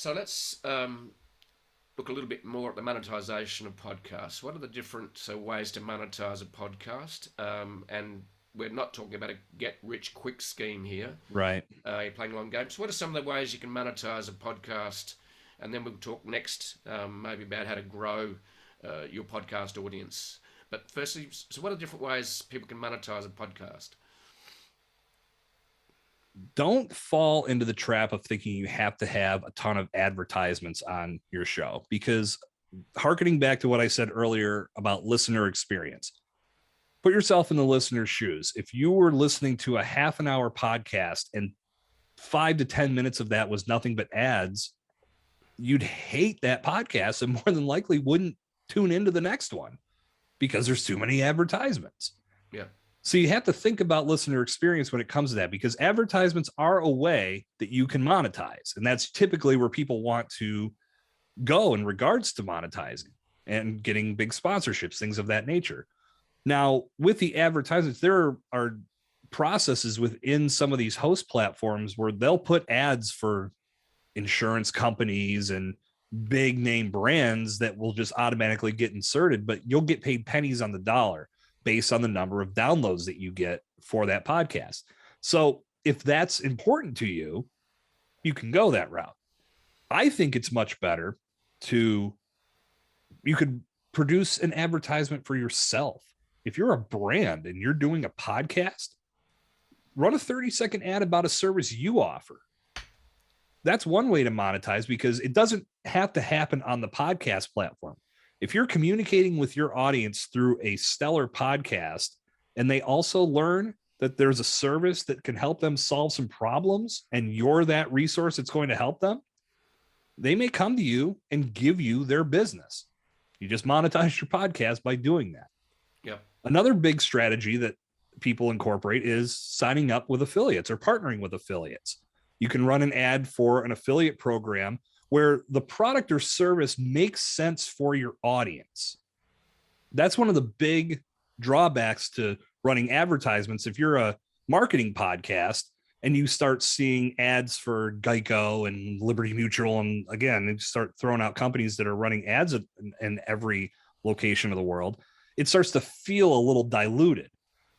So let's look a little bit more at the monetization of podcasts. What are the different ways to monetize a podcast? And we're not talking about a get rich quick scheme here. Right. You're playing long games. What are some of the ways you can monetize a podcast? And then we'll talk next, maybe about how to grow your podcast audience. But firstly, so what are the different ways people can monetize a podcast? Don't fall into the trap of thinking you have to have a ton of advertisements on your show, because harkening back to what I said earlier about listener experience, put yourself in the listener's shoes. If you were listening to a half an hour podcast and 5 to 10 minutes of that was nothing but ads, you'd hate that podcast and more than likely wouldn't tune into the next one because there's too many advertisements. Yeah. So you have to think about listener experience when it comes to that, because advertisements are a way that you can monetize. And that's typically where people want to go in regards to monetizing and getting big sponsorships, things of that nature. Now, with the advertisements, there are processes within some of these host platforms where they'll put ads for insurance companies and big name brands that will just automatically get inserted, but you'll get paid pennies on the dollar based on the number of downloads that you get for that podcast. So if that's important to you, you can go that route. I think it's much better you could produce an advertisement for yourself. If you're a brand and you're doing a podcast, run a 30-second ad about a service you offer. That's one way to monetize, because it doesn't have to happen on the podcast platform. If you're communicating with your audience through a stellar podcast and they also learn that there's a service that can help them solve some problems and you're that resource that's going to help them, they may come to you and give you their business. You just monetize your podcast by doing that. Yeah. Another big strategy that people incorporate is signing up with affiliates or partnering with affiliates. You can run an ad for an affiliate program where the product or service makes sense for your audience. That's one of the big drawbacks to running advertisements. If you're a marketing podcast and you start seeing ads for Geico and Liberty Mutual, and again, you start throwing out companies that are running ads in every location of the world, it starts to feel a little diluted.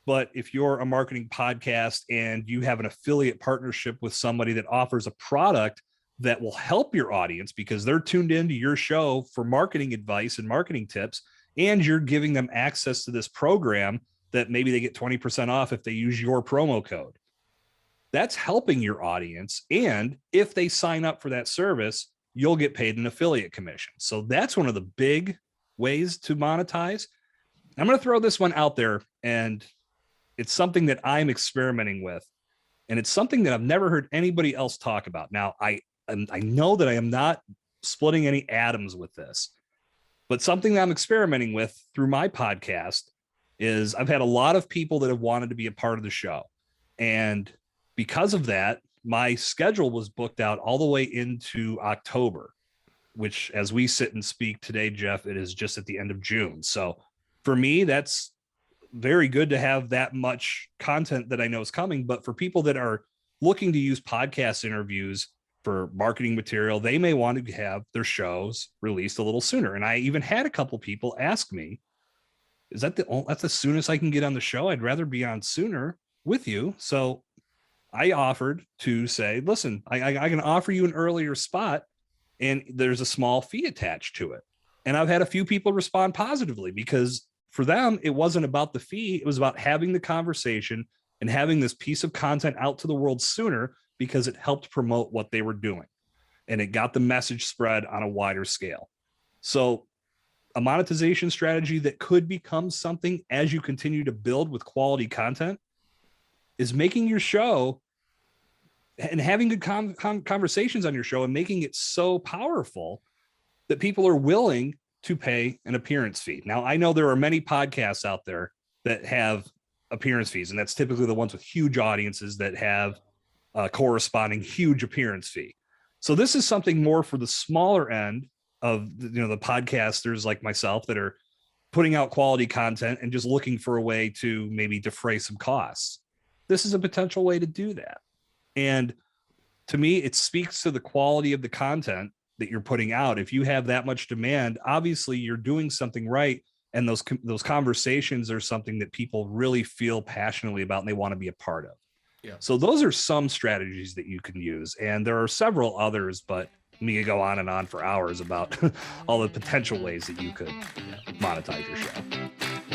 But if you're a marketing podcast and you have an affiliate partnership with somebody that offers a product that will help your audience because they're tuned into your show for marketing advice and marketing tips, and you're giving them access to this program that maybe they get 20% off if they use your promo code, that's helping your audience. And if they sign up for that service, you'll get paid an affiliate commission. So that's one of the big ways to monetize. I'm going to throw this one out there, and it's something that I'm experimenting with, and it's something that I've never heard anybody else talk about. Now, I know that I am not splitting any atoms with this, but something that I'm experimenting with through my podcast is I've had a lot of people that have wanted to be a part of the show. And because of that, my schedule was booked out all the way into October, which as we sit and speak today, Jeff, it is just at the end of June. So for me, that's very good to have that much content that I know is coming. But for people that are looking to use podcast interviews for marketing material, they may want to have their shows released a little sooner. And I even had a couple people ask me, that's the soonest I can get on the show? I'd rather be on sooner with you. So I offered to say, listen, I can offer you an earlier spot, and there's a small fee attached to it. And I've had a few people respond positively, because for them, it wasn't about the fee. It was about having the conversation and having this piece of content out to the world sooner, because it helped promote what they were doing and it got the message spread on a wider scale. So a monetization strategy that could become something as you continue to build with quality content is making your show and having good conversations on your show and making it so powerful that people are willing to pay an appearance fee. Now, I know there are many podcasts out there that have appearance fees, and that's typically the ones with huge audiences that have a corresponding huge appearance fee. So this is something more for the smaller end of the podcasters like myself that are putting out quality content and just looking for a way to maybe defray some costs. This is a potential way to do that. And to me, it speaks to the quality of the content that you're putting out. If you have that much demand, obviously you're doing something right. And those conversations are something that people really feel passionately about and they want to be a part of. Yeah. So those are some strategies that you can use. And there are several others, but me could go on and on for hours about all the potential ways that you could monetize your show.